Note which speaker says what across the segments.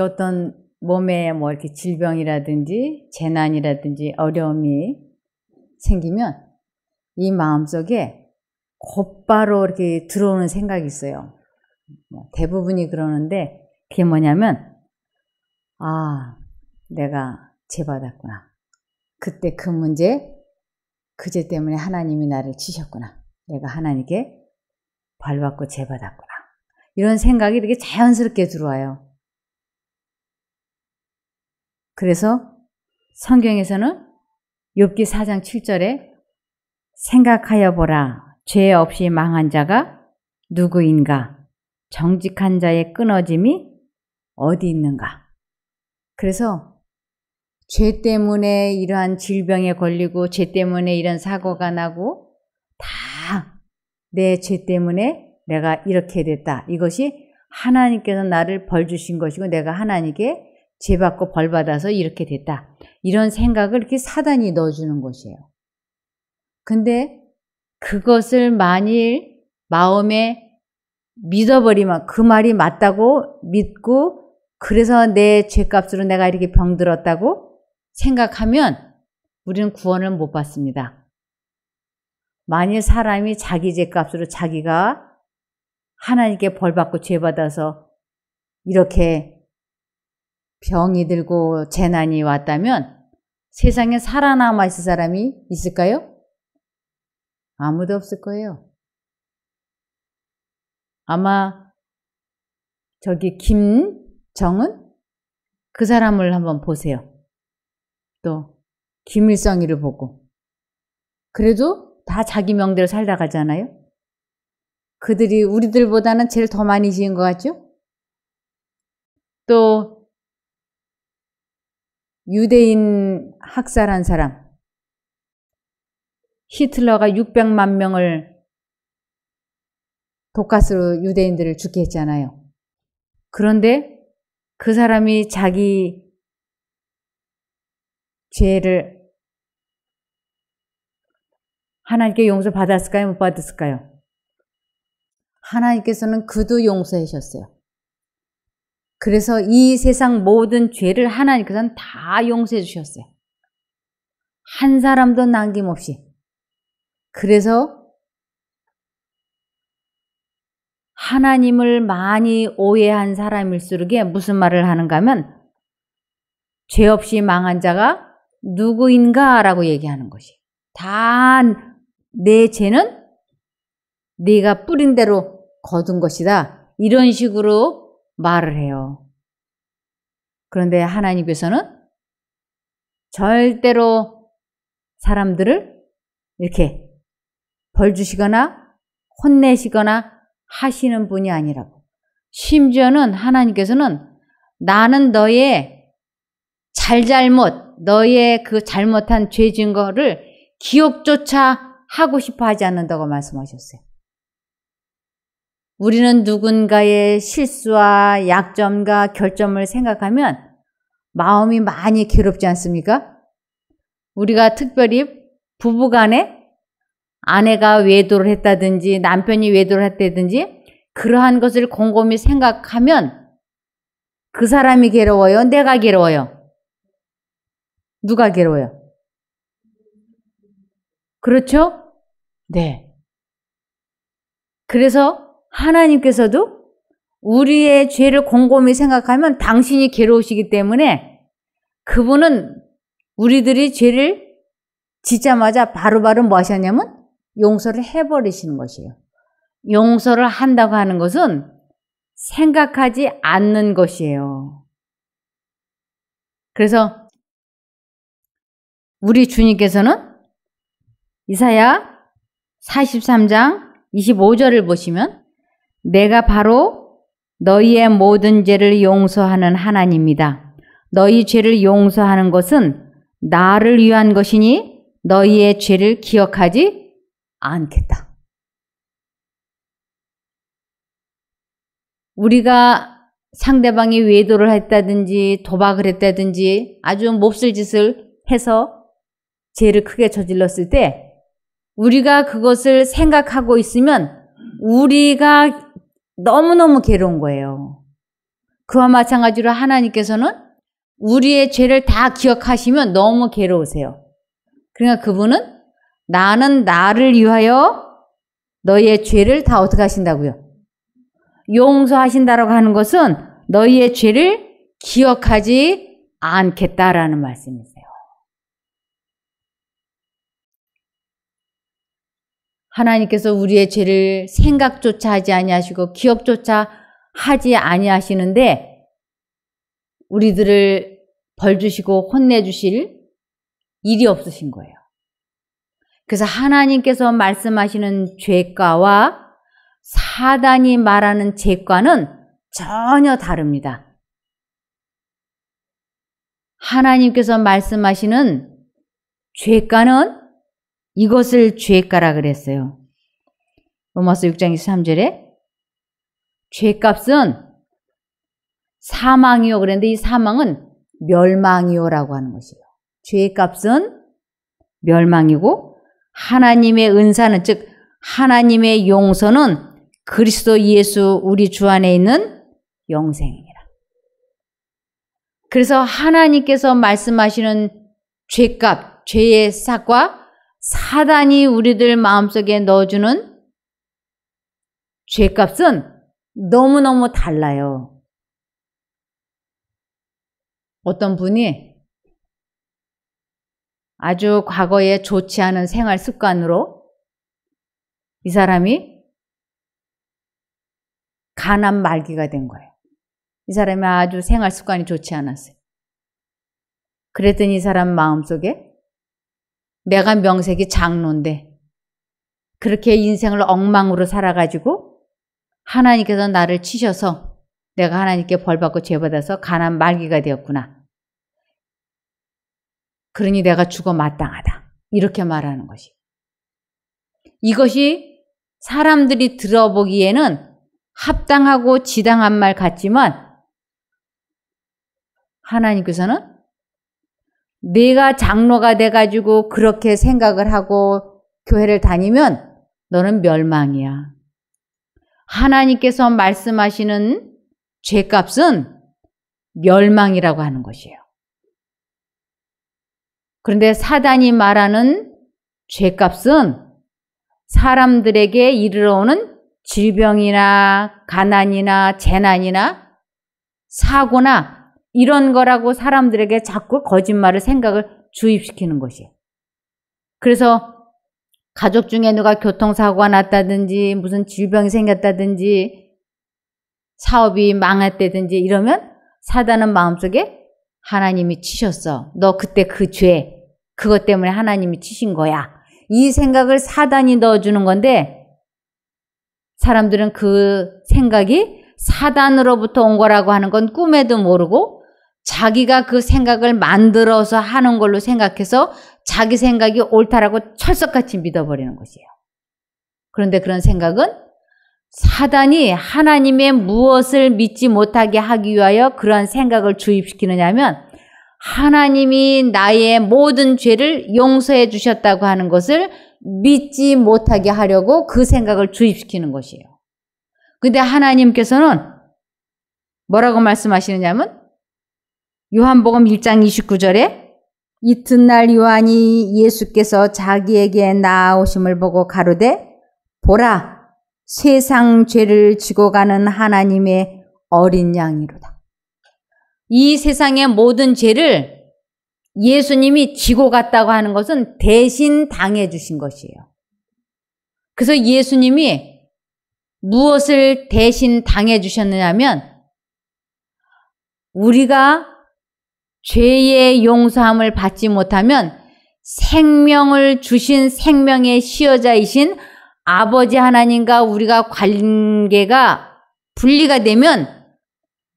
Speaker 1: 어떤 몸에 뭐 이렇게 질병이라든지 재난이라든지 어려움이 생기면 이 마음속에 곧바로 이렇게 들어오는 생각이 있어요. 대부분이 그러는데 그게 뭐냐면 내가 죄받았구나. 그때 그 문제, 그 죄 때문에 하나님이 나를 치셨구나. 내가 하나님께 벌받고 죄받았구나. 이런 생각이 이렇게 자연스럽게 들어와요. 그래서 성경에서는 욥기 4장 7절에 생각하여 보라. 죄 없이 망한 자가 누구인가? 정직한 자의 끊어짐이 어디 있는가? 그래서 죄 때문에 이러한 질병에 걸리고 죄 때문에 이런 사고가 나고 다 내 죄 때문에 내가 이렇게 됐다. 이것이 하나님께서 나를 벌 주신 것이고 내가 하나님께 죄 받고 벌 받아서 이렇게 됐다. 이런 생각을 이렇게 사단이 넣어주는 것이에요. 근데 그것을 만일 마음에 믿어버리면 그 말이 맞다고 믿고 그래서 내 죄값으로 내가 이렇게 병들었다고 생각하면 우리는 구원을 못 받습니다. 만일 사람이 자기 죄값으로 자기가 하나님께 벌받고 죄받아서 이렇게 병이 들고 재난이 왔다면 세상에 살아남아 있을 사람이 있을까요? 아무도 없을 거예요. 아마 저기 김정은? 그 사람을 한번 보세요. 또 김일성이를 보고. 그래도 다 자기 명대로 살다 가잖아요. 그들이 우리들보다는 제일 더 많이 지은 것 같죠? 또 유대인 학살한 사람. 히틀러가 600만 명을 독가스로 유대인들을 죽게 했잖아요. 그런데 그 사람이 자기 죄를 하나님께 용서 받았을까요? 못 받았을까요? 하나님께서는 그도 용서해 주셨어요. 그래서 이 세상 모든 죄를 하나님께서는 다 용서해 주셨어요. 한 사람도 남김없이. 그래서 하나님을 많이 오해한 사람일수록에 무슨 말을 하는가 하면 죄 없이 망한 자가 누구인가 라고 얘기하는 것이. 다 내 죄는 네가 뿌린 대로 거둔 것이다. 이런 식으로 말을 해요. 그런데 하나님께서는 절대로 사람들을 이렇게 벌 주시거나 혼내시거나 하시는 분이 아니라고. 심지어는 하나님께서는 나는 너의 잘잘못, 너의 그 잘못한 죄 지은 거를 기억조차 하고 싶어 하지 않는다고 말씀하셨어요. 우리는 누군가의 실수와 약점과 결점을 생각하면 마음이 많이 괴롭지 않습니까? 우리가 특별히 부부간에 아내가 외도를 했다든지 남편이 외도를 했다든지 그러한 것을 곰곰이 생각하면 그 사람이 괴로워요? 내가 괴로워요? 누가 괴로워요? 그렇죠? 네. 그래서 하나님께서도 우리의 죄를 곰곰이 생각하면 당신이 괴로우시기 때문에 그분은 우리들이 죄를 짓자마자 바로바로 뭐 하셨냐면 용서를 해버리시는 것이에요. 용서를 한다고 하는 것은 생각하지 않는 것이에요. 그래서 우리 주님께서는 이사야 43장 25절을 보시면 내가 바로 너희의 모든 죄를 용서하는 하나님이다. 너희 죄를 용서하는 것은 나를 위한 것이니 너희의 죄를 기억하지 않겠다. 우리가 상대방이 외도를 했다든지 도박을 했다든지 아주 몹쓸 짓을 해서 죄를 크게 저질렀을 때 우리가 그것을 생각하고 있으면 우리가 너무너무 괴로운 거예요. 그와 마찬가지로 하나님께서는 우리의 죄를 다 기억하시면 너무 괴로우세요. 그러니까 그분은 나는 나를 위하여 너희의 죄를 다 어떻게 하신다고요? 용서하신다라고 하는 것은 너희의 죄를 기억하지 않겠다라는 말씀이세요. 하나님께서 우리의 죄를 생각조차 하지 아니하시고 기억조차 하지 아니하시는데 우리들을 벌주시고 혼내주실 일이 없으신 거예요. 그래서 하나님께서 말씀하시는 죄가와 사단이 말하는 죄가는 전혀 다릅니다. 하나님께서 말씀하시는 죄가는 이것을 죄가라 그랬어요. 로마서 6장 23절에 죄값은 사망이요 그랬는데 이 사망은 멸망이요라고 하는 것이에요. 죄값은 멸망이고 하나님의 은사는 즉 하나님의 용서는 그리스도 예수 우리 주 안에 있는 영생이라. 그래서 하나님께서 말씀하시는 죄값, 죄의 삭과 사단이 우리들 마음속에 넣어주는 죄값은 너무너무 달라요. 어떤 분이 아주 과거에 좋지 않은 생활 습관으로 이 사람이 가난 말기가 된 거예요. 이 사람이 아주 생활 습관이 좋지 않았어요. 그랬더니 이 사람 마음속에 내가 명색이 장로인데 그렇게 인생을 엉망으로 살아가지고 하나님께서 나를 치셔서 내가 하나님께 벌받고 죄받아서 가난 말기가 되었구나. 그러니 내가 죽어 마땅하다. 이렇게 말하는 것이. 이것이 사람들이 들어보기에는 합당하고 지당한 말 같지만 하나님께서는 내가 장로가 돼가지고 그렇게 생각을 하고 교회를 다니면 너는 멸망이야. 하나님께서 말씀하시는 죄값은 멸망이라고 하는 것이에요. 그런데 사단이 말하는 죄값은 사람들에게 이르러오는 질병이나 가난이나 재난이나 사고나 이런 거라고 사람들에게 자꾸 거짓말을 생각을 주입시키는 것이에요. 그래서 가족 중에 누가 교통사고가 났다든지 무슨 질병이 생겼다든지 사업이 망했다든지 이러면 사단은 마음속에 하나님이 치셨어. 너 그때 그 죄, 그것 때문에 하나님이 치신 거야. 이 생각을 사단이 넣어주는 건데 사람들은 그 생각이 사단으로부터 온 거라고 하는 건 꿈에도 모르고 자기가 그 생각을 만들어서 하는 걸로 생각해서 자기 생각이 옳다라고 철석같이 믿어버리는 것이에요. 그런데 그런 생각은 사단이 하나님의 무엇을 믿지 못하게 하기 위하여 그러한 생각을 주입시키느냐 하면 하나님이 나의 모든 죄를 용서해 주셨다고 하는 것을 믿지 못하게 하려고 그 생각을 주입시키는 것이에요. 근데 하나님께서는 뭐라고 말씀하시느냐면 요한복음 1장 29절에 이튿날 요한이 예수께서 자기에게 나아오심을 보고 가로되 보라 세상 죄를 지고 가는 하나님의 어린 양이로다. 이 세상의 모든 죄를 예수님이 지고 갔다고 하는 것은 대신 당해 주신 것이에요. 그래서 예수님이 무엇을 대신 당해 주셨느냐면 우리가 죄의 용서함을 받지 못하면 생명을 주신 생명의 시여자이신 아버지 하나님과 우리가 관계가 분리가 되면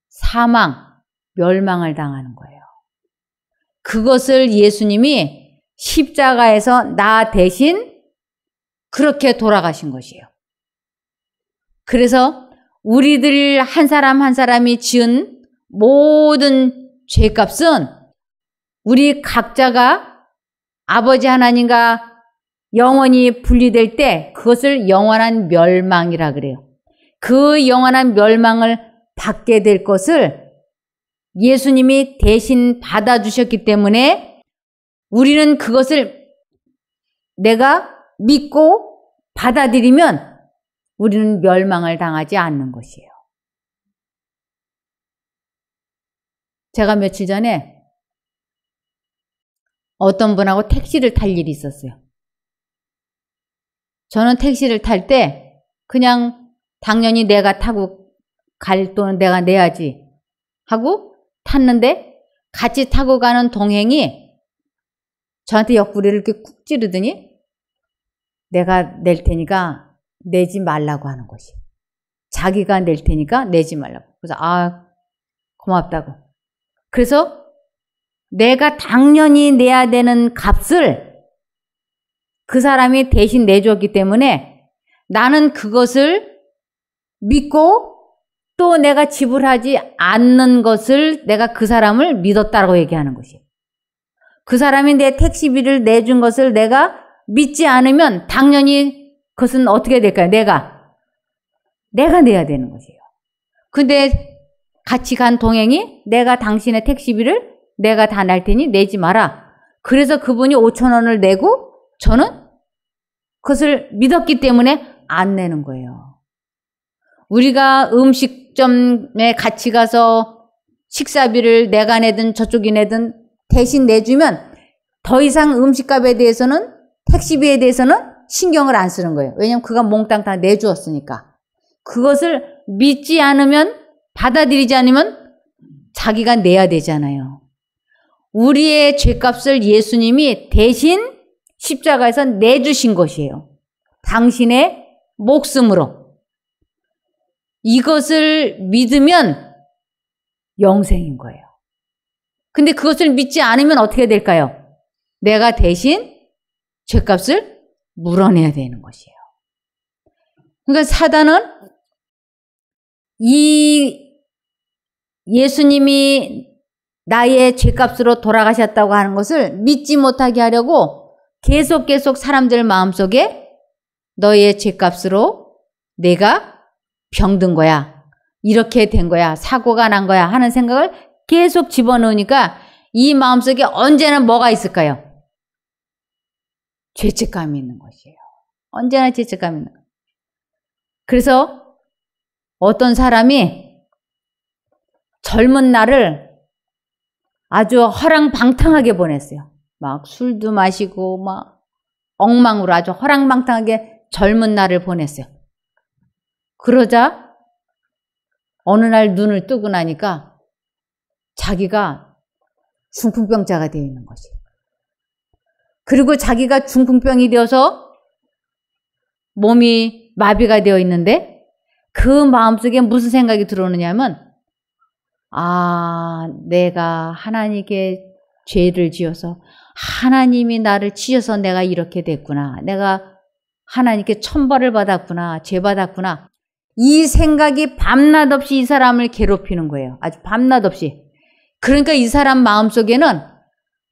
Speaker 1: 사망, 멸망을 당하는 거예요. 그것을 예수님이 십자가에서 나 대신 그렇게 돌아가신 것이에요. 그래서 우리들 한 사람 한 사람이 지은 모든 죄값은 우리 각자가 아버지 하나님과 영원히 분리될 때 그것을 영원한 멸망이라 그래요. 그 영원한 멸망을 받게 될 것을 예수님이 대신 받아주셨기 때문에 우리는 그것을 내가 믿고 받아들이면 우리는 멸망을 당하지 않는 것이에요. 제가 며칠 전에 어떤 분하고 택시를 탈 일이 있었어요. 저는 택시를 탈 때 그냥 당연히 내가 타고 갈 돈은 내가 내야지 하고 탔는데 같이 타고 가는 동행이 저한테 옆구리를 이렇게 쿡 찌르더니 내가 낼 테니까 내지 말라고 하는 것이. 자기가 낼 테니까 내지 말라고. 그래서 고맙다고. 그래서 내가 당연히 내야 되는 값을 그 사람이 대신 내줬기 때문에 나는 그것을 믿고 또 내가 지불하지 않는 것을 내가 그 사람을 믿었다고 얘기하는 것이에요. 그 사람이 내 택시비를 내준 것을 내가 믿지 않으면 당연히 그것은 어떻게 될까요? 내가 내야 되는 것이에요. 근데 같이 간 동행이 내가 당신의 택시비를 내가 다 낼 테니 내지 마라. 그래서 그분이 5,000원을 내고 저는 그것을 믿었기 때문에 안 내는 거예요. 우리가 음식점에 같이 가서 식사비를 내가 내든 저쪽이 내든 대신 내주면 더 이상 음식값에 대해서는 택시비에 대해서는 신경을 안 쓰는 거예요. 왜냐하면 그가 몽땅 다 내주었으니까. 그것을 믿지 않으면 받아들이지 않으면 자기가 내야 되잖아요. 우리의 죄값을 예수님이 대신 십자가에서 내주신 것이에요. 당신의 목숨으로. 이것을 믿으면 영생인 거예요. 근데 그것을 믿지 않으면 어떻게 될까요? 내가 대신 죄값을 물어내야 되는 것이에요. 그러니까 사단은 이 예수님이 나의 죄값으로 돌아가셨다고 하는 것을 믿지 못하게 하려고 계속 사람들 마음속에 너의 죄값으로 내가 병든 거야. 이렇게 된 거야. 사고가 난 거야. 하는 생각을 계속 집어넣으니까 이 마음속에 언제나 뭐가 있을까요? 죄책감이 있는 것이에요. 언제나 죄책감이 있는 거예요. 그래서 어떤 사람이 젊은 날을 아주 허랑방탕하게 보냈어요. 막 술도 마시고 막 엉망으로 아주 허랑방탕하게 젊은 날을 보냈어요. 그러자 어느 날 눈을 뜨고 나니까 자기가 중풍병자가 되어 있는 것이. 그리고 자기가 중풍병이 되어서 몸이 마비가 되어 있는데 그 마음속에 무슨 생각이 들어오느냐면 내가 하나님께 죄를 지어서 하나님이 나를 치셔서 내가 이렇게 됐구나. 내가 하나님께 천벌을 받았구나. 죄 받았구나. 이 생각이 밤낮 없이 이 사람을 괴롭히는 거예요. 아주 밤낮 없이. 그러니까 이 사람 마음속에는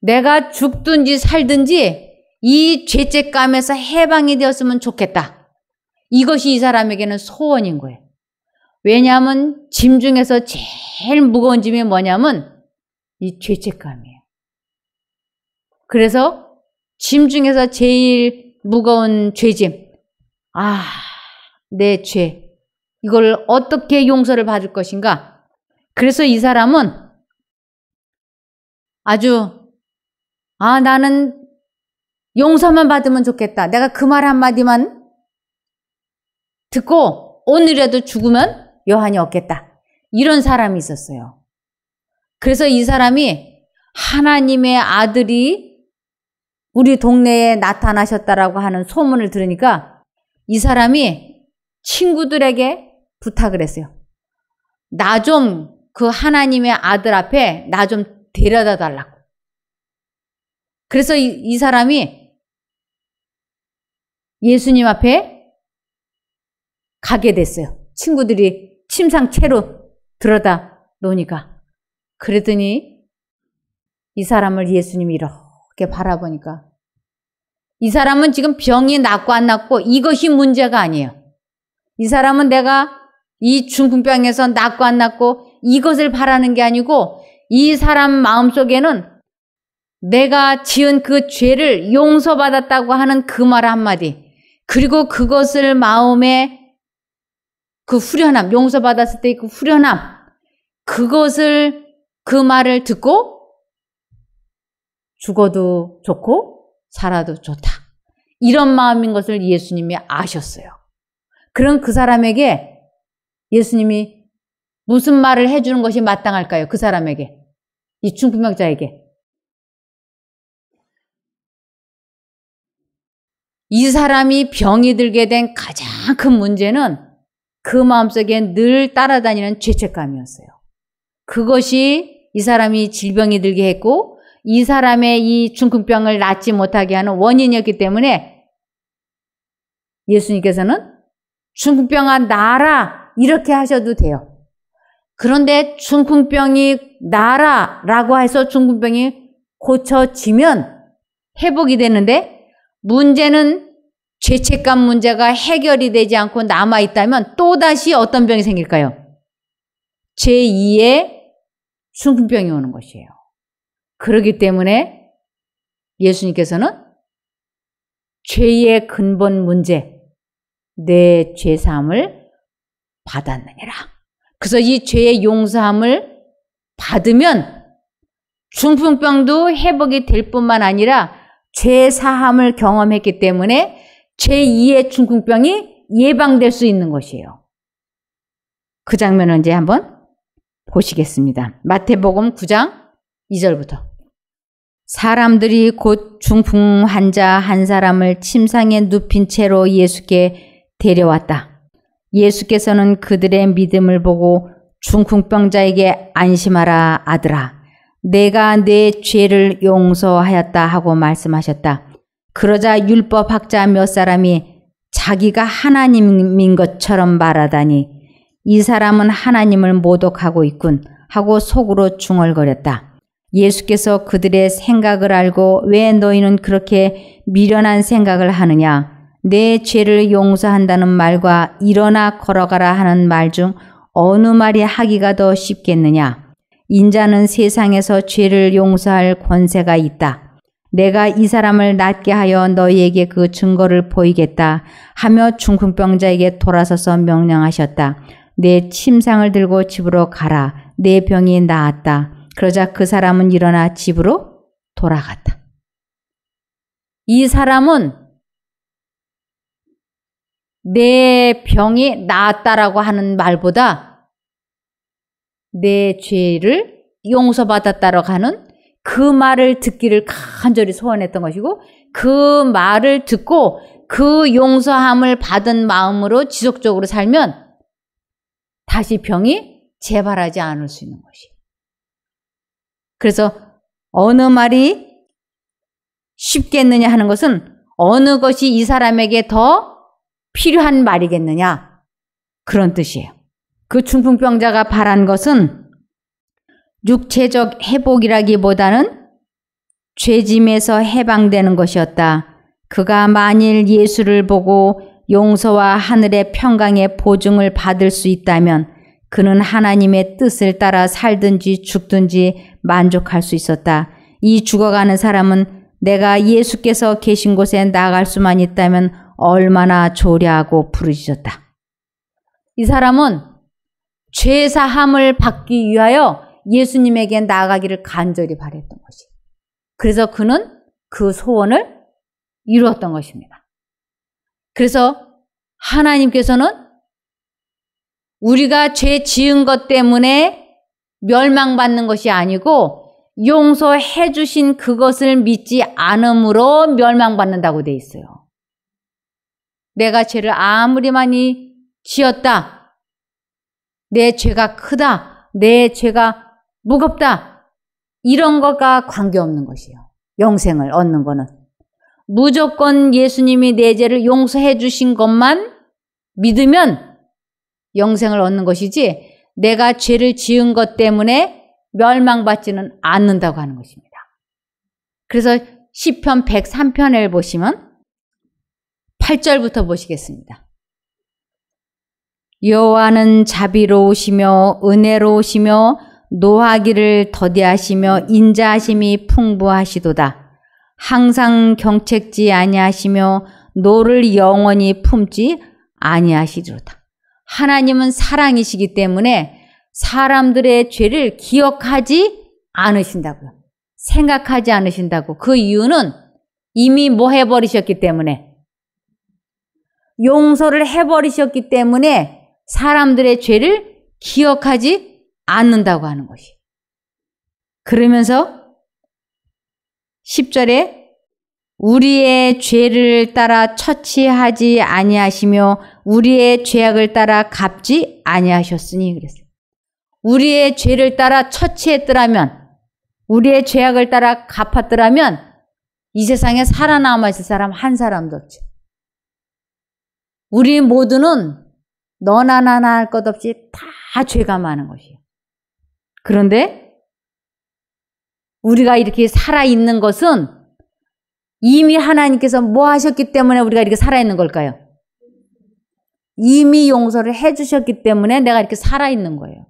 Speaker 1: 내가 죽든지 살든지 이 죄책감에서 해방이 되었으면 좋겠다. 이것이 이 사람에게는 소원인 거예요. 왜냐하면 짐 중에서 제일 무거운 짐이 뭐냐면 이 죄책감이에요. 그래서 짐 중에서 제일 무거운 죄짐. 내 죄. 이걸 어떻게 용서를 받을 것인가? 그래서 이 사람은 아주 나는 용서만 받으면 좋겠다. 내가 그 말 한마디만 듣고 오늘이라도 죽으면 여한이 없겠다. 이런 사람이 있었어요. 그래서 이 사람이 하나님의 아들이 우리 동네에 나타나셨다라고 하는 소문을 들으니까 이 사람이 친구들에게 부탁을 했어요. 나 좀 그 하나님의 아들 앞에 나 좀 데려다 달라고. 그래서 이 사람이 예수님 앞에 가게 됐어요. 친구들이 침상채로 들여다 놓으니까. 그러더니 이 사람을 예수님이 이렇게 바라보니까 이 사람은 지금 병이 낫고 안 낫고 이것이 문제가 아니에요. 이 사람은 내가 이 중풍병에서 낫고 안 낫고 이것을 바라는 게 아니고 이 사람 마음속에는 내가 지은 그 죄를 용서받았다고 하는 그 말 한마디, 그리고 그것을 마음에 그 후련함, 용서받았을 때 그 후련함, 그것을, 그 말을 듣고 죽어도 좋고 살아도 좋다, 이런 마음인 것을 예수님이 아셨어요. 그럼 그 사람에게 예수님이 무슨 말을 해주는 것이 마땅할까요? 그 사람에게, 이 중풍병자에게. 이 사람이 병이 들게 된 가장 큰 문제는 그 마음속에 늘 따라다니는 죄책감이었어요. 그것이 이 사람이 질병이 들게 했고 이 사람의 이 중풍병을 낫지 못하게 하는 원인이었기 때문에 예수님께서는 중풍병아 나아라 이렇게 하셔도 돼요. 그런데 중풍병이 나아라 라고 해서 중풍병이 고쳐지면 회복이 되는데, 문제는 죄책감 문제가 해결이 되지 않고 남아있다면 또다시 어떤 병이 생길까요? 제2의 중풍병이 오는 것이에요. 그렇기 때문에 예수님께서는 죄의 근본 문제, 내 죄사함을 받았느니라. 그래서 이 죄의 용서함을 받으면 중풍병도 회복이 될 뿐만 아니라 죄사함을 경험했기 때문에 제2의 중풍병이 예방될 수 있는 것이에요. 그 장면을 이제 한번 보시겠습니다. 마태복음 9장 2절부터. 사람들이 곧 중풍 환자 한 사람을 침상에 눕힌 채로 예수께 데려왔다. 예수께서는 그들의 믿음을 보고 중풍병자에게 안심하라 아들아, 내가 내 죄를 용서하였다 하고 말씀하셨다. 그러자 율법학자 몇 사람이 자기가 하나님인 것처럼 말하다니 이 사람은 하나님을 모독하고 있군 하고 속으로 중얼거렸다. 예수께서 그들의 생각을 알고 왜 너희는 그렇게 미련한 생각을 하느냐? 내 죄를 용서한다는 말과 일어나 걸어가라 하는 말 중 어느 말이 하기가 더 쉽겠느냐? 인자는 세상에서 죄를 용서할 권세가 있다. 내가 이 사람을 낫게 하여 너희에게 그 증거를 보이겠다 하며 중풍병자에게 돌아서서 명령하셨다. 내 침상을 들고 집으로 가라. 내 병이 나았다. 그러자 그 사람은 일어나 집으로 돌아갔다. 이 사람은 내 병이 나았다라고 하는 말보다 내 죄를 용서받았다라고 하는 그 말을 듣기를 간절히 소원했던 것이고, 그 말을 듣고 그 용서함을 받은 마음으로 지속적으로 살면 다시 병이 재발하지 않을 수 있는 것이에요. 그래서 어느 말이 쉽겠느냐 하는 것은 어느 것이 이 사람에게 더 필요한 말이겠느냐, 그런 뜻이에요. 그 중풍병자가 바란 것은 육체적 회복이라기보다는 죄짐에서 해방되는 것이었다. 그가 만일 예수를 보고 용서와 하늘의 평강의 보증을 받을 수 있다면 그는 하나님의 뜻을 따라 살든지 죽든지 만족할 수 있었다. 이 죽어가는 사람은 내가 예수께서 계신 곳에 나갈 수만 있다면 얼마나 좋으랴고 부르짖었다. 이 사람은 죄사함을 받기 위하여 예수님에게 나아가기를 간절히 바랬던 것이. 그래서 그는 그 소원을 이루었던 것입니다. 그래서 하나님께서는 우리가 죄 지은 것 때문에 멸망받는 것이 아니고 용서해 주신 그것을 믿지 않음으로 멸망받는다고 돼 있어요. 내가 죄를 아무리 많이 지었다, 내 죄가 크다, 내 죄가 무겁다, 이런 것과 관계없는 것이에요. 영생을 얻는 거는 무조건 예수님이 내 죄를 용서해 주신 것만 믿으면 영생을 얻는 것이지, 내가 죄를 지은 것 때문에 멸망받지는 않는다고 하는 것입니다. 그래서 시편 103편을 보시면 8절부터 보시겠습니다. 여호와는 자비로우시며 은혜로우시며 노하기를 더디하시며 인자하심이 풍부하시도다. 항상 경책지 아니하시며 노를 영원히 품지 아니하시리로다. 하나님은 사랑이시기 때문에 사람들의 죄를 기억하지 않으신다고요. 생각하지 않으신다고. 그 이유는 이미 뭐 해버리셨기 때문에, 용서를 해버리셨기 때문에 사람들의 죄를 기억하지 않는다고 하는 것이. 그러면서 10절에 우리의 죄를 따라 처치하지 아니하시며 우리의 죄악을 따라 갚지 아니하셨으니 그랬어요. 우리의 죄를 따라 처치했더라면, 우리의 죄악을 따라 갚았더라면 이 세상에 살아남아 있을 사람 한 사람도 없죠. 우리 모두는 너나 나나 할 것 없이 다 죄가 많은 것이에요. 그런데 우리가 이렇게 살아있는 것은 이미 하나님께서 뭐 하셨기 때문에 우리가 이렇게 살아있는 걸까요? 이미 용서를 해주셨기 때문에 내가 이렇게 살아있는 거예요.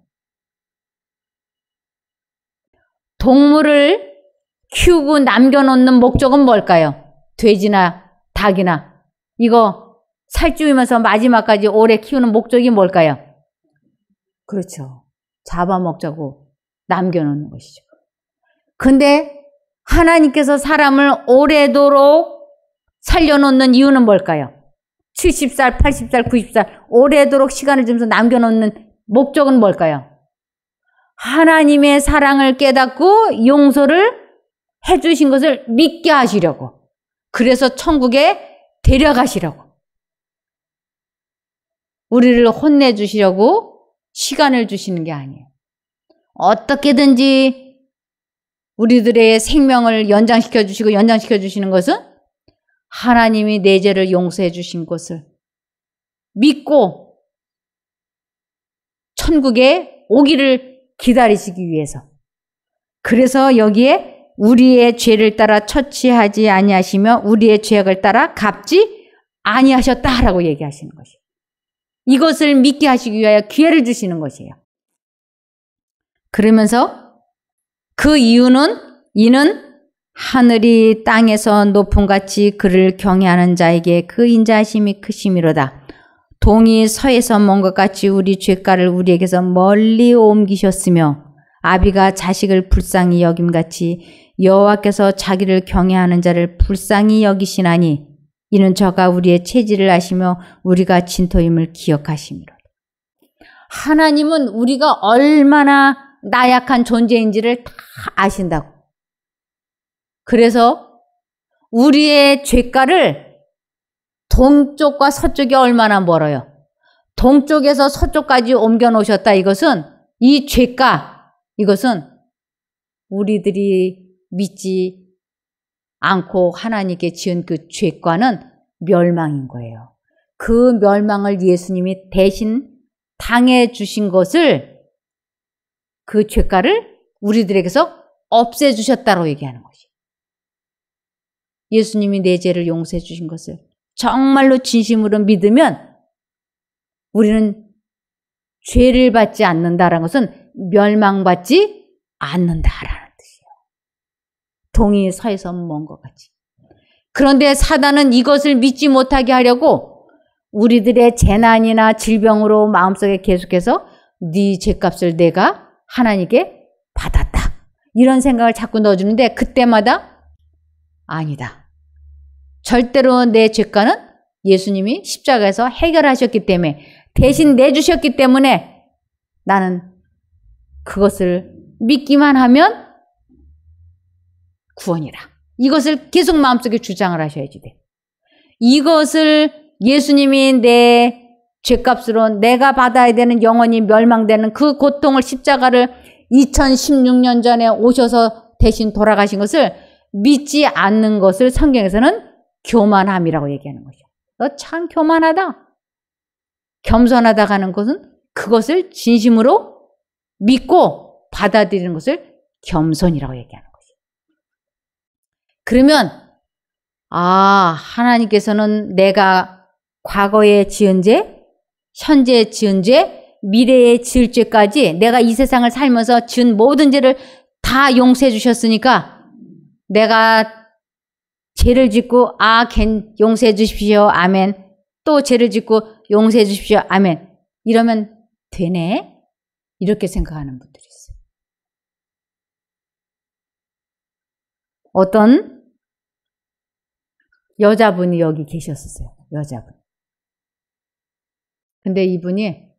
Speaker 1: 동물을 키우고 남겨놓는 목적은 뭘까요? 돼지나 닭이나 이거 살찌우면서 마지막까지 오래 키우는 목적이 뭘까요? 그렇죠. 잡아먹자고 남겨놓는 것이죠. 근데 하나님께서 사람을 오래도록 살려놓는 이유는 뭘까요? 70살, 80살, 90살 오래도록 시간을 주면서 남겨놓는 목적은 뭘까요? 하나님의 사랑을 깨닫고 용서를 해주신 것을 믿게 하시려고. 그래서 천국에 데려가시려고. 우리를 혼내주시려고 시간을 주시는 게 아니에요. 어떻게든지 우리들의 생명을 연장시켜 주시고 연장시켜 주시는 것은 하나님이 내 죄를 용서해 주신 것을 믿고 천국에 오기를 기다리시기 위해서. 그래서 여기에 우리의 죄를 따라 처치하지 아니하시며 우리의 죄악을 따라 갚지 아니하셨다라고 얘기하시는 것이에요. 이것을 믿게 하시기 위하여 기회를 주시는 것이에요. 그러면서 그 이유는 이는 하늘이 땅에서 높음같이 그를 경외하는 자에게 그 인자하심이 크심이로다. 동이 서에서 먼 것 같이 우리 죄가를 우리에게서 멀리 옮기셨으며 아비가 자식을 불쌍히 여김같이 여호와께서 자기를 경외하는 자를 불쌍히 여기시나니 이는 저가 우리의 체질을 아시며 우리가 진토임을 기억하심이로다. 하나님은 우리가 얼마나 나약한 존재인지를 다 아신다고. 그래서 우리의 죄가를 동쪽과 서쪽이 얼마나 멀어요. 동쪽에서 서쪽까지 옮겨 놓으셨다. 이것은 이 죄가, 이것은 우리들이 믿지 않고 하나님께 지은 그 죄과는 멸망인 거예요. 그 멸망을 예수님이 대신 당해 주신 것을, 그 죄과를 우리들에게서 없애주셨다고 얘기하는 것이. 예수님이 내 죄를 용서해 주신 것을 정말로 진심으로 믿으면 우리는 죄를 받지 않는다라는 것은 멸망받지 않는다라는 뜻이에요. 동이 서에서 먼 것 같이. 그런데 사단은 이것을 믿지 못하게 하려고 우리들의 재난이나 질병으로 마음속에 계속해서 네 죄값을 내가 하나님께 받았다. 이런 생각을 자꾸 넣어주는데 그때마다 아니다. 절대로 내 죄가는 예수님이 십자가에서 해결하셨기 때문에, 대신 내주셨기 때문에 나는 그것을 믿기만 하면 구원이라. 이것을 계속 마음속에 주장을 하셔야지 돼. 이것을 예수님이 내 죄값으로 내가 받아야 되는, 영원히 멸망되는 그 고통을, 십자가를 2016년 전에 오셔서 대신 돌아가신 것을 믿지 않는 것을 성경에서는 교만함이라고 얘기하는 거죠. 너 참 교만하다. 겸손하다 하는 것은 그것을 진심으로 믿고 받아들이는 것을 겸손이라고 얘기하는 거죠. 그러면 하나님께서는 내가 과거에 지은 죄, 현재 지은 죄, 미래에 지을 죄까지 내가 이 세상을 살면서 지은 모든 죄를 다 용서해 주셨으니까 내가 죄를 짓고 용서해 주십시오. 아멘. 또 죄를 짓고 용서해 주십시오. 아멘. 이러면 되네. 이렇게 생각하는 분들이 있어요. 어떤 여자분이 여기 계셨었어요. 여자분. 근데 이분이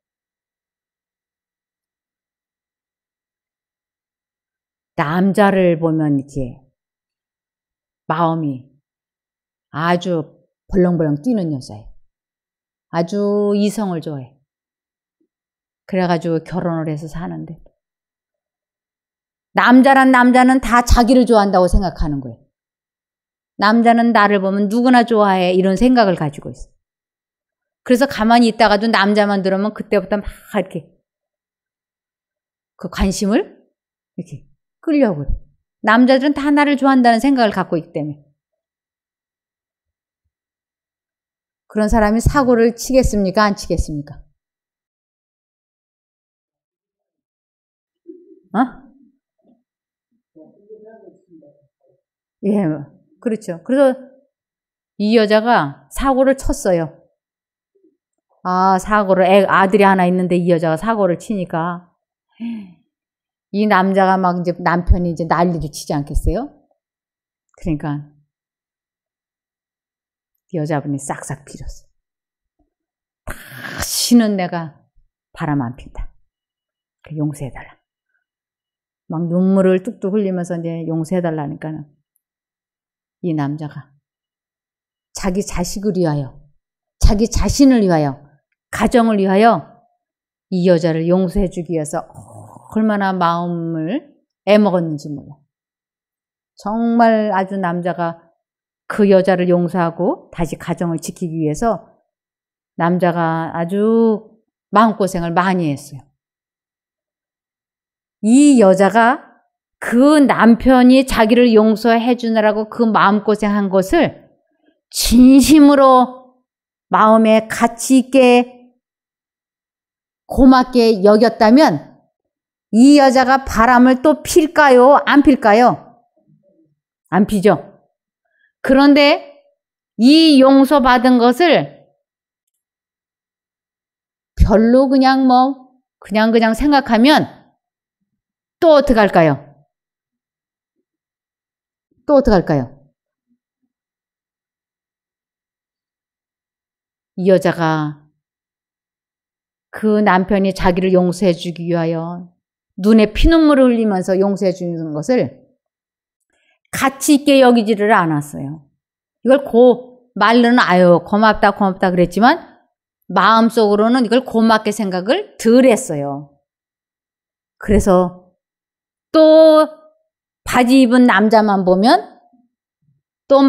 Speaker 1: 남자를 보면 이렇게 마음이 아주 벌렁벌렁 뛰는 여자예요. 아주 이성을 좋아해. 그래가지고 결혼을 해서 사는데 남자는 다 자기를 좋아한다고 생각하는 거예요. 남자는 나를 보면 누구나 좋아해 이런 생각을 가지고 있어요. 그래서 가만히 있다가도 남자만 들으면 그때부터 막 이렇게 그 관심을 이렇게 끌려고 그래. 남자들은 다 나를 좋아한다는 생각을 갖고 있기 때문에. 그런 사람이 사고를 치겠습니까? 안 치겠습니까? 예, 그렇죠. 그래서 이 여자가 사고를 쳤어요. 아들이 하나 있는데 이 여자가 사고를 치니까 이 남자가 막 이제 남편이 이제 난리를 치지 않겠어요? 그러니까 여자분이 싹싹 빌었어요. 다시는 내가 바람 안 핀다. 용서해달라. 막 눈물을 뚝뚝 흘리면서 이제 용서해달라니까는 이 남자가 자기 자식을 위하여, 자기 자신을 위하여, 가정을 위하여 이 여자를 용서해주기 위해서 얼마나 마음을 애먹었는지 몰라. 정말 아주 남자가 그 여자를 용서하고 다시 가정을 지키기 위해서 남자가 아주 마음고생을 많이 했어요. 이 여자가 그 남편이 자기를 용서해 주느라고 그 마음고생한 것을 진심으로 마음에 가치 있게 고맙게 여겼다면 이 여자가 바람을 또 필까요? 안 필까요? 안 피죠. 그런데 이 용서받은 것을 별로 그냥 생각하면 또 어떡할까요? 또 어떡할까요? 이 여자가 그 남편이 자기를 용서해 주기 위하여 눈에 피눈물을 흘리면서 용서해 주는 것을 가치 있게 여기지를 않았어요. 이걸 말로는 고맙다 그랬지만 마음속으로는 이걸 고맙게 생각을 덜 했어요. 그래서 또 바지 입은 남자만 보면 또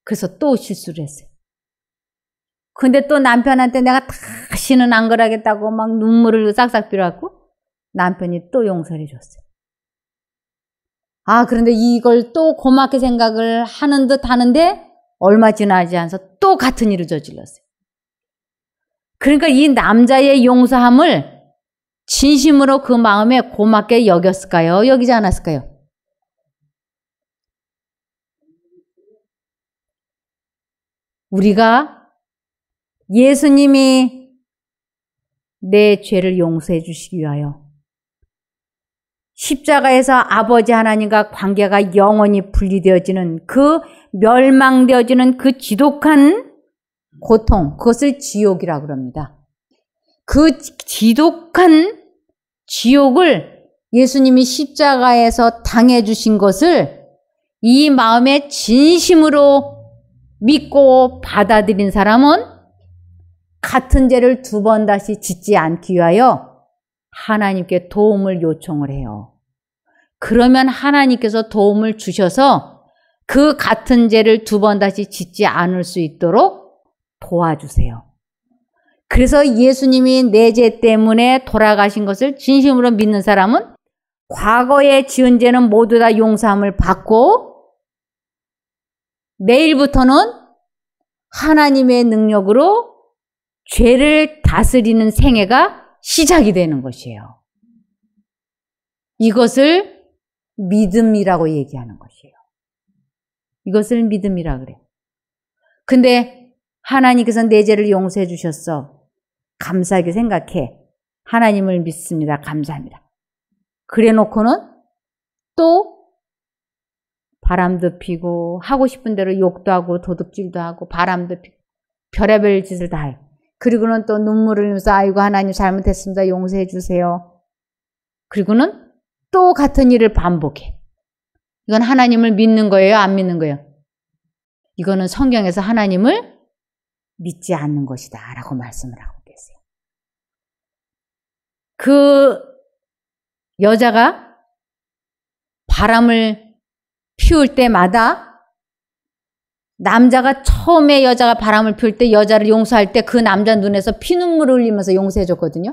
Speaker 1: 그래서 또 실수를 했어요. 근데 또 남편한테 내가 다시는 안 그러겠다고 막 눈물을 싹싹 빌어갖고 남편이 또 용서를 해줬어요. 그런데 이걸 또 고맙게 생각을 하는 듯 하는데 얼마 지나지 않아서 또 같은 일을 저질렀어요. 그러니까 이 남자의 용서함을 진심으로 그 마음에 고맙게 여겼을까요? 여기지 않았을까요? 우리가 예수님이 내 죄를 용서해 주시기 위하여 십자가에서 아버지 하나님과 관계가 영원히 분리되어지는 그 멸망되어지는 그 지독한 고통, 그것을 지옥이라고 합니다. 그 지독한 지옥을 예수님이 십자가에서 당해 주신 것을 이 마음에 진심으로 믿고 받아들인 사람은 같은 죄를 두 번 다시 짓지 않기 위하여 하나님께 도움을 요청을 해요. 그러면 하나님께서 도움을 주셔서 그 같은 죄를 두 번 다시 짓지 않을 수 있도록 도와주세요. 그래서 예수님이 내 죄 때문에 돌아가신 것을 진심으로 믿는 사람은 과거에 지은 죄는 모두 다 용서함을 받고 내일부터는 하나님의 능력으로 죄를 다스리는 생애가 시작이 되는 것이에요. 이것을 믿음이라고 얘기하는 것이에요. 이것을 믿음이라 그래요. 근데 하나님께서 내 죄를 용서해 주셨어. 감사하게 생각해. 하나님을 믿습니다. 감사합니다. 그래 놓고는 또 바람도 피고 하고 싶은 대로 욕도 하고 도둑질도 하고 바람도 피고 별의별 짓을 다 해요. 그리고는 또 눈물을 흘리면서 아이고 하나님 잘못했습니다. 용서해 주세요. 그리고는 또 같은 일을 반복해. 이건 하나님을 믿는 거예요? 안 믿는 거예요? 이거는 성경에서 하나님을 믿지 않는 것이다 라고 말씀을 하고 계세요. 그 여자가 바람을 피울 때마다 남자가 처음에 여자가 바람을 피울 때 여자를 용서할 때 그 남자 눈에서 피눈물을 흘리면서 용서해 줬거든요.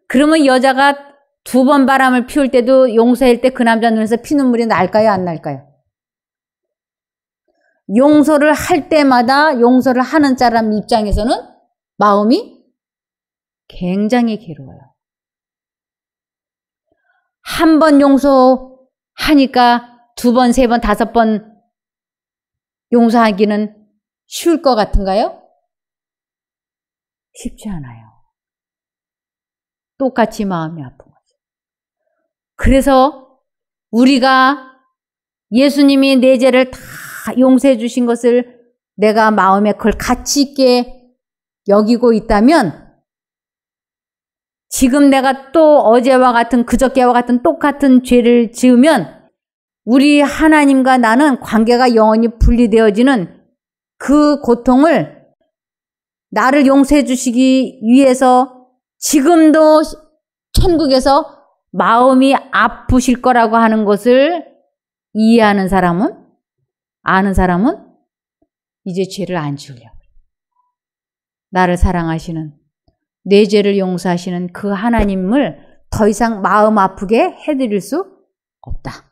Speaker 1: 그러면 여자가 두 번 바람을 피울 때도 용서할 때 그 남자 눈에서 피눈물이 날까요? 안 날까요? 용서를 할 때마다 용서를 하는 사람 입장에서는 마음이 굉장히 괴로워요. 한 번 용서하니까 두 번, 세 번, 다섯 번 용서하기는 쉬울 것 같은가요? 쉽지 않아요. 똑같이 마음이 아픈 거죠. 그래서 우리가 예수님이 내 죄를 다 용서해 주신 것을 내가 마음에 그걸 가치 있게 여기고 있다면 지금 내가 또 어제와 같은 그저께와 같은 똑같은 죄를 지으면 우리 하나님과 나는 관계가 영원히 분리되어지는 그 고통을 나를 용서해 주시기 위해서 지금도 천국에서 마음이 아프실 거라고 하는 것을 이해하는 사람은, 아는 사람은 이제 죄를 안 지으려고 해요. 나를 사랑하시는, 내 죄를 용서하시는 그 하나님을 더 이상 마음 아프게 해드릴 수 없다.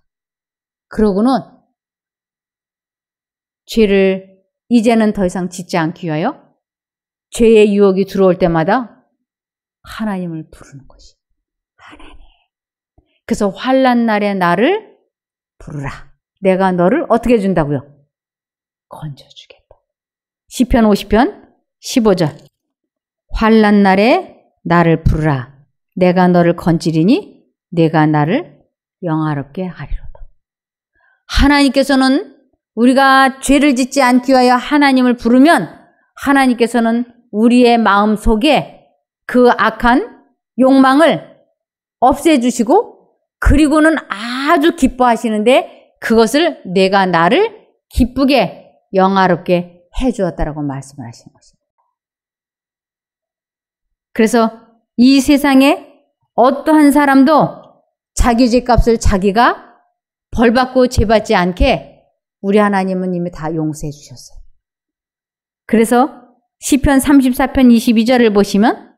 Speaker 1: 그러고는 죄를 이제는 더 이상 짓지 않기 위하여 죄의 유혹이 들어올 때마다 하나님을 부르는 것이 하나님. 그래서 환난 날에 나를 부르라. 내가 너를 어떻게 해준다고요? 건져주겠다. 시편 50편 15절. 환난 날에 나를 부르라. 내가 너를 건지리니 내가 나를 영화롭게 하리로다. 하나님께서는 우리가 죄를 짓지 않기 위하여 하나님을 부르면 하나님께서는 우리의 마음 속에 그 악한 욕망을 없애주시고 그리고는 아주 기뻐하시는데 그것을 내가 나를 기쁘게 영화롭게 해주었다라고 말씀을 하시는 것입니다. 그래서 이 세상에 어떠한 사람도 자기 죄값을 자기가 벌받고 죄받지 않게 우리 하나님은 이미 다 용서해 주셨어요. 그래서 시편 34편 22절을 보시면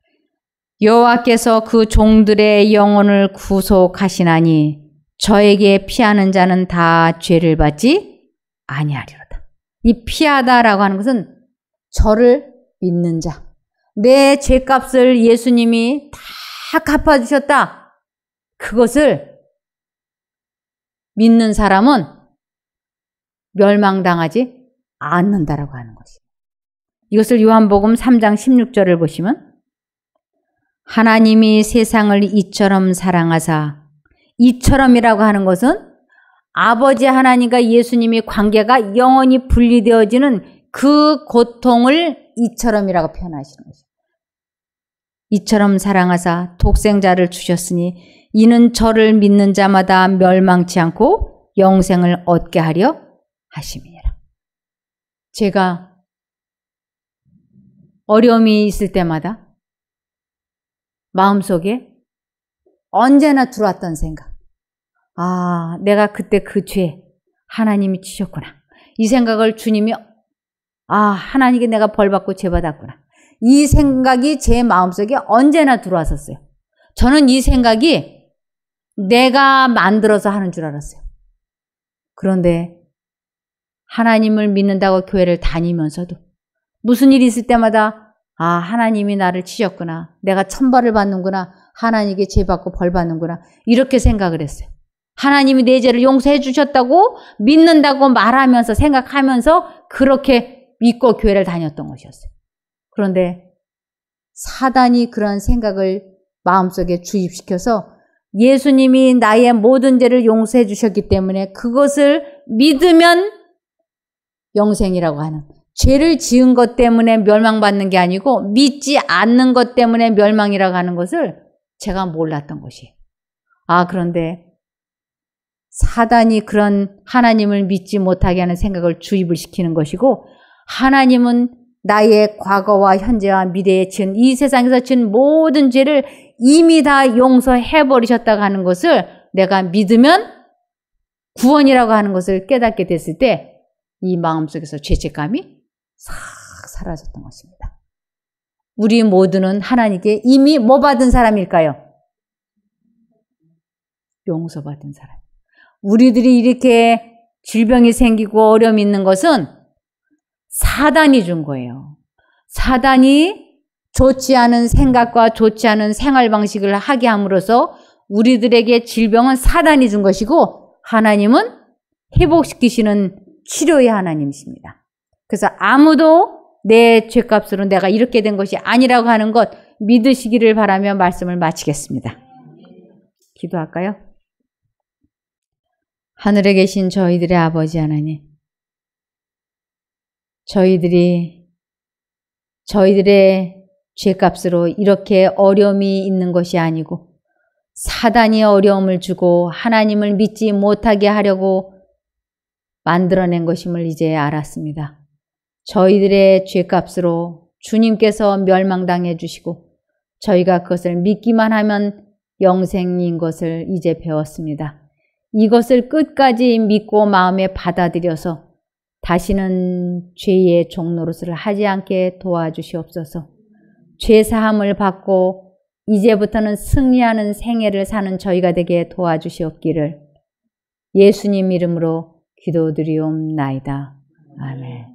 Speaker 1: 여호와께서 그 종들의 영혼을 구속하시나니 저에게 피하는 자는 다 죄를 받지 아니하리로다. 이 피하다라고 하는 것은 저를 믿는 자, 내 죄값을 예수님이 다 갚아주셨다. 그것을 믿는 사람은 멸망당하지 않는다라고 하는 것입니다. 이것을 요한복음 3장 16절을 보시면 하나님이 세상을 이처럼 사랑하사, 이처럼이라고 하는 것은 아버지 하나님과 예수님의 관계가 영원히 분리되어지는 그 고통을 이처럼이라고 표현하시는 것입니다. 이처럼 사랑하사 독생자를 주셨으니 이는 저를 믿는 자마다 멸망치 않고 영생을 얻게 하려 하심이니라. 제가 어려움이 있을 때마다 마음속에 언제나 들어왔던 생각. 아, 내가 그때 그 죄 하나님이 지셨구나. 이 생각을 주님이 하나님께 내가 벌받고 죄받았구나. 이 생각이 제 마음속에 언제나 들어왔었어요. 저는 이 생각이 내가 만들어서 하는 줄 알았어요. 그런데 하나님을 믿는다고 교회를 다니면서도 무슨 일이 있을 때마다 아, 하나님이 나를 치셨구나. 내가 천벌을 받는구나. 하나님께 죄받고 벌 받는구나. 이렇게 생각을 했어요. 하나님이 내 죄를 용서해 주셨다고 믿는다고 말하면서 생각하면서 그렇게 믿고 교회를 다녔던 것이었어요. 그런데 사단이 그런 생각을 마음속에 주입시켜서 예수님이 나의 모든 죄를 용서해 주셨기 때문에 그것을 믿으면 영생이라고 하는, 죄를 지은 것 때문에 멸망받는 게 아니고 믿지 않는 것 때문에 멸망이라고 하는 것을 제가 몰랐던 것이에요. 아, 그런데 사단이 그런 하나님을 믿지 못하게 하는 생각을 주입을 시키는 것이고, 하나님은 나의 과거와 현재와 미래에 지은, 이 세상에서 지은 모든 죄를 이미 다 용서해 버리셨다고 하는 것을 내가 믿으면 구원이라고 하는 것을 깨닫게 됐을 때 이 마음속에서 죄책감이 싹 사라졌던 것입니다. 우리 모두는 하나님께 이미 뭐 받은 사람일까요? 용서받은 사람. 우리들이 이렇게 질병이 생기고 어려움이 있는 것은 사단이 준 거예요. 사단이 좋지 않은 생각과 좋지 않은 생활 방식을 하게 함으로써 우리들에게 질병은 사단이 준 것이고, 하나님은 회복시키시는 치료의 하나님이십니다. 그래서 아무도 내 죄값으로 내가 이렇게 된 것이 아니라고 하는 것 믿으시기를 바라며 말씀을 마치겠습니다. 기도할까요? 하늘에 계신 저희들의 아버지 하나님, 저희들의 죄값으로 이렇게 어려움이 있는 것이 아니고 사단이 어려움을 주고 하나님을 믿지 못하게 하려고 만들어낸 것임을 이제 알았습니다. 저희들의 죄값으로 주님께서 멸망당해 주시고 저희가 그것을 믿기만 하면 영생인 것을 이제 배웠습니다. 이것을 끝까지 믿고 마음에 받아들여서 다시는 죄의 종노릇을 하지 않게 도와주시옵소서. 죄사함을 받고 이제부터는 승리하는 생애를 사는 저희가 되게 도와주시옵기를 예수님 이름으로 기도드리옵나이다. 아멘.